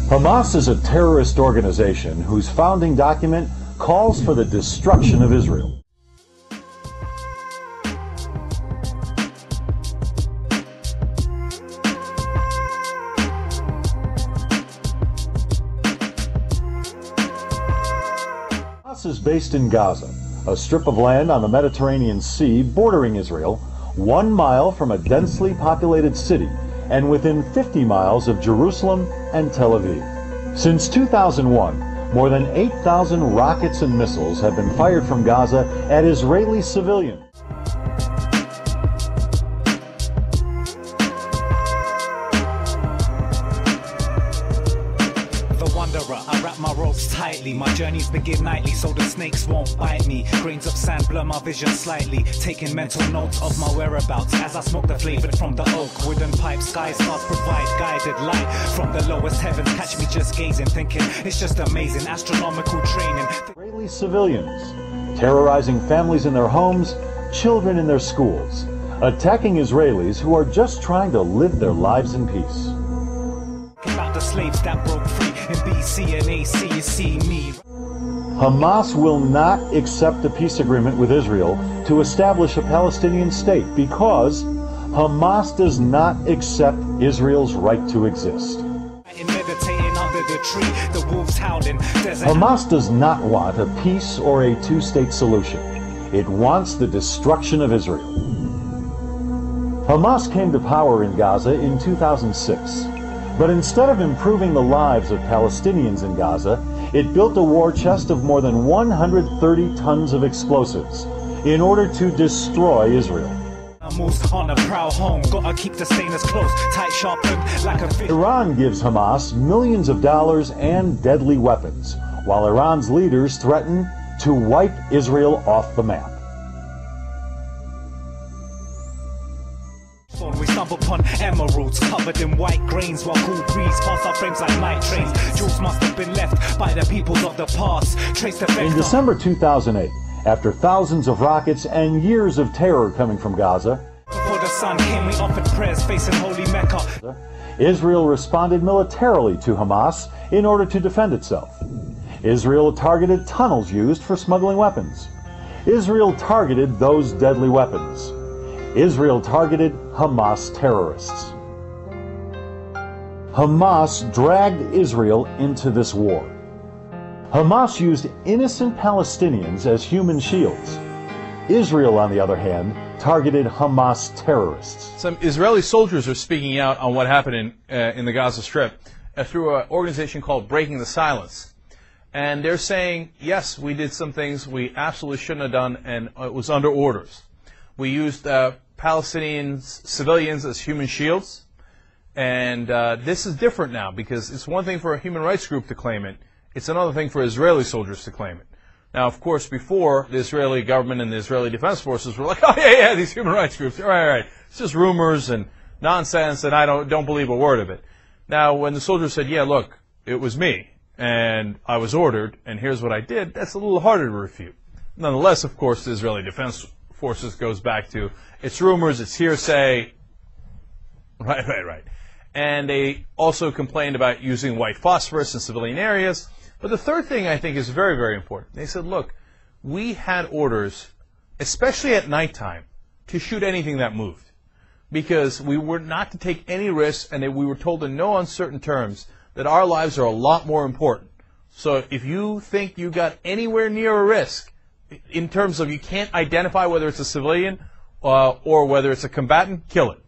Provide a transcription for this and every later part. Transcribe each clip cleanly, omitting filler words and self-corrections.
Hamas is a terrorist organization whose founding document calls for the destruction of Israel. Hamas is based in Gaza, a strip of land on the Mediterranean Sea bordering Israel, 1 mile from a densely populated city and within 50 miles of Jerusalem and Tel Aviv. Since 2001, more than 8,000 rockets and missiles have been fired from Gaza at Israeli civilians. I wrap my ropes tightly, my journeys begin nightly so the snakes won't bite me. Grains of sand blur my vision slightly, taking mental notes of my whereabouts as I smoke the flavor from the oak. Wooden pipe, sky stars provide guided light from the lowest heavens. Catch me just gazing, thinking it's just amazing, astronomical training. Israeli civilians, terrorizing families in their homes, children in their schools, attacking Israelis who are just trying to live their lives in peace. About the slaves that broke free in BC and AC, you see me. Hamas will not accept a peace agreement with Israel to establish a Palestinian state because Hamas does not accept Israel's right to exist. Hamas does not want a peace or a two-state solution. It wants the destruction of Israel. Hamas came to power in Gaza in 2006. But instead of improving the lives of Palestinians in Gaza, it built a war chest of more than 130 tons of explosives in order to destroy Israel. Iran gives Hamas millions of dollars and deadly weapons, while Iran's leaders threaten to wipe Israel off the map. We stumble upon emeralds covered in white grains while cool breeze pass our frames like night trains. Jewels must have been left by the peoples of the past. Trace the In December 2008, after thousands of rockets and years of terror coming from Gaza, before the sun came, we offered prayers facing holy Mecca. Israel responded militarily to Hamas in order to defend itself. Israel targeted tunnels used for smuggling weapons. Israel targeted those deadly weapons. Israel targeted Hamas terrorists. Hamas dragged Israel into this war. Hamas used innocent Palestinians as human shields. Israel, on the other hand, targeted Hamas terrorists. Some Israeli soldiers are speaking out on what happened in the Gaza Strip through an organization called Breaking the Silence. And they're saying, yes, we did some things we absolutely shouldn't have done, and it was under orders. We used Palestinian civilians as human shields, and this is different now because it's one thing for a human rights group to claim it, it's another thing for Israeli soldiers to claim it. Now, of course, before, the Israeli government and the Israeli Defense Forces were like, oh yeah, these human rights groups, right, it's just rumors and nonsense, and I don't believe a word of it. Now, when the soldiers said, yeah, look, it was me, and I was ordered, and here's what I did, that's a little harder to refute. Nonetheless, of course, the Israeli Defense Forces goes back to, it's rumors, it's hearsay, right. And they also complained about using white phosphorus in civilian areas. But the third thing I think is very, very important. They said, look, we had orders, especially at nighttime, to shoot anything that moved. Because we were not to take any risks, and we were told in no uncertain terms that our lives are a lot more important. So if you think you got anywhere near a risk, in terms of you can't identify whether it's a civilian or whether it's a combatant, kill it.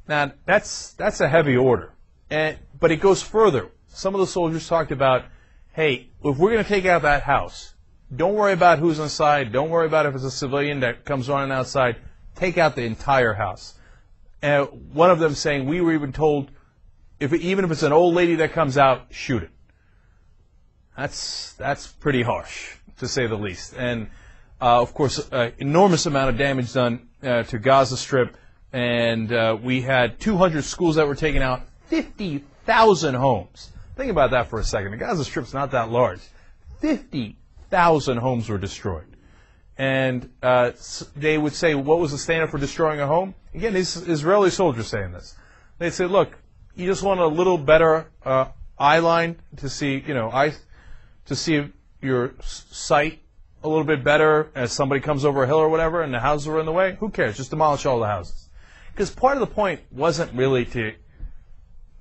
Now, that's a heavy order. But it goes further. Some of the soldiers talked about, hey, if we're going to take out that house, don't worry about who's inside. Don't worry about if it's a civilian that comes running outside. Take out the entire house. And one of them saying, we were even told, even if it's an old lady that comes out, shoot it. That's pretty harsh, to say the least. And, of course, enormous amount of damage done to Gaza Strip. And we had 200 schools that were taken out, 50,000 homes. Think about that for a second. The Gaza Strip's not that large. 50,000 homes were destroyed. And they would say, what was the standard for destroying a home? Again, these Israeli soldiers saying this. They say, look, you just want a little better eye line to see, to see your sight a little bit better as somebody comes over a hill or whatever and the houses are in the way. Who cares? Just demolish all the houses. Because part of the point wasn't really to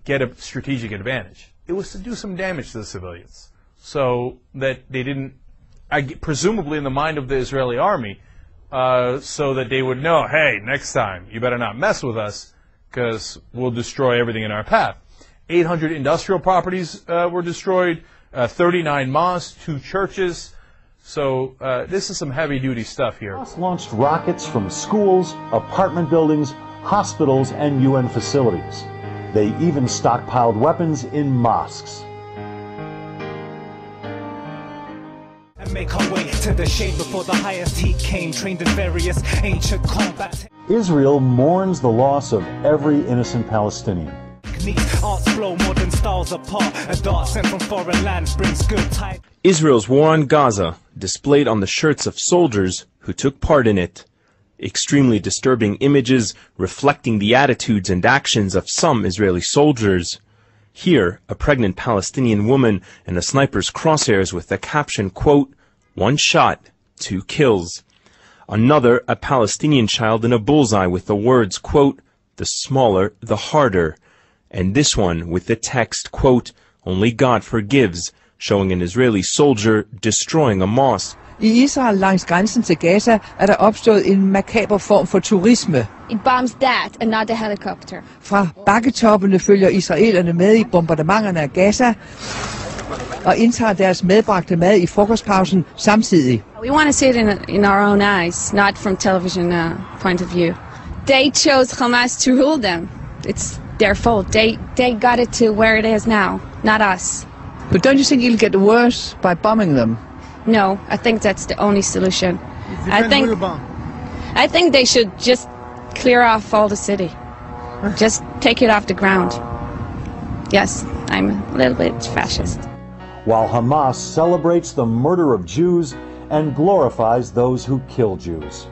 get a strategic advantage. It was to do some damage to the civilians so that they didn't, presumably in the mind of the Israeli army, so that they would know, hey, next time you better not mess with us because we'll destroy everything in our path. 800 industrial properties were destroyed, 39 mosques, 2 churches. So this is some heavy-duty stuff here. Hamas launched rockets from schools, apartment buildings, hospitals, and UN facilities. They even stockpiled weapons in mosques. And make our way to the shade before the highest heat came, trained in various ancient combat. Israel mourns the loss of every innocent Palestinian. Arts blow modern styles apart. A dart sent from foreign lands brings good tide. Israel's war on Gaza, displayed on the shirts of soldiers who took part in it. Extremely disturbing images reflecting the attitudes and actions of some Israeli soldiers. Here, a pregnant Palestinian woman in a sniper's crosshairs with the caption, quote, "One shot, 2 kills." Another, a Palestinian child in a bullseye with the words, quote, "The smaller, the harder." And this one with the text, quote, "Only God forgives," showing an Israeli soldier destroying a mosque. I Israel langs grænsen til Gaza der opstået en makaber form for turisme. It bombs that and not the helicopter. Fra bakketoppene følger israelerne med i bombardementerne af Gaza og indtager deres medbragte mad i frokostpausen samtidig. We want to see it in our own eyes, not from television point of view. They chose Hamas to rule them. It's their fault. They got it to where it is now, not us. But don't you think it'll get worse by bombing them? No, I think that's the only solution. I think they should just clear off all the city. Just take it off the ground. Yes, I'm a little bit fascist. While Hamas celebrates the murder of Jews and glorifies those who kill Jews.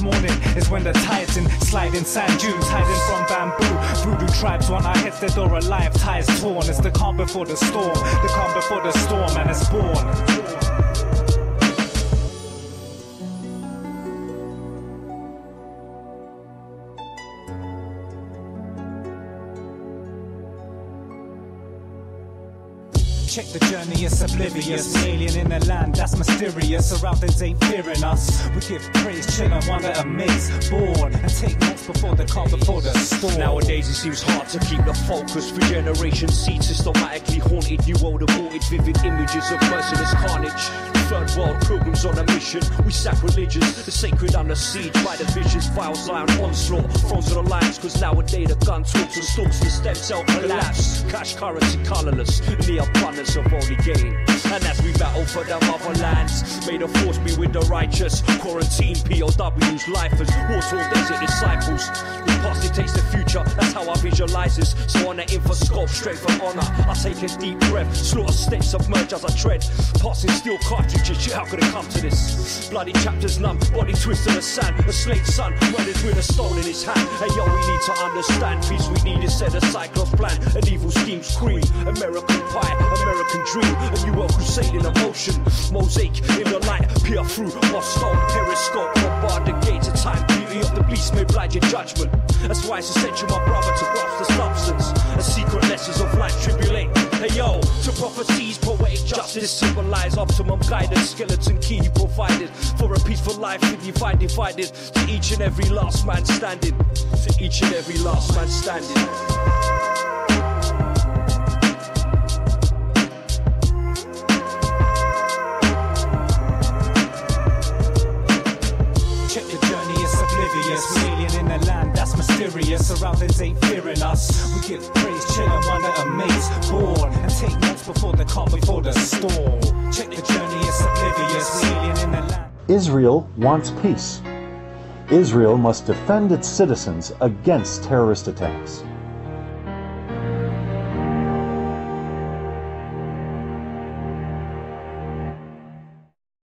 Morning is when the tides in sliding sand dunes hiding from bamboo. Voodoo tribes want our heads dead or alive, ties torn. It's the calm before the storm, the calm before the storm, and it's born. Check the journey, it's oblivious. Alien in a land that's mysterious. Surroundings ain't fearing us. We give praise, chill and wonder amaze. Bored and take notes before the calm, before the storm. Nowadays it seems hard to keep the focus. For generations, seeds systematically haunted. New world aborted, vivid images of merciless carnage. Third world pilgrims on a mission. We sacrilegious, the sacred under siege by the vicious files lie on onslaught. Thrown to the lines, cause nowadays the gun talks and stalks the stem cell collapse. Cash currency colorless, in the abundance of only gain. And as we battle for the motherlands, may the force be with the righteous. Quarantine POWs, lifers, war-torn desert disciples. The past dictates the future, that's how I visualize this. So on the infoscope, strength and honor, I take a deep breath. Slaughter steps submerge as I tread. Passing steel cartridges, shit, how could it come to this? Bloody chapters numb, body twist in the sand. A slave son, murdered with a stone in his hand. Hey yo, we need to understand, peace we need instead of Cyclops plan. And evil schemes cream, American pie, American dream. A new world crusade in emotion. Mosaic in the light, peer through my stone. Periscope, bombard the gates of time. Beauty of the beast may blind your judgment. That's why it's essential, my brother, to grasp the substance. A secret lessons of life tribulate. Hey yo, to prophecies, poetic justice symbolize optimum guidance. Skeleton key provided for a peaceful life. We divide divided to each and every last man standing. To each and every last man standing. Check the journey, it's oblivious. We alien in a land that's mysterious. Surroundings ain't fearing us. We give praise, chill and wonder amaze. Born and take notes before the calm, before the storm. Check the journey, it's oblivious. We alien in a land. Israel wants peace. Israel must defend its citizens against terrorist attacks.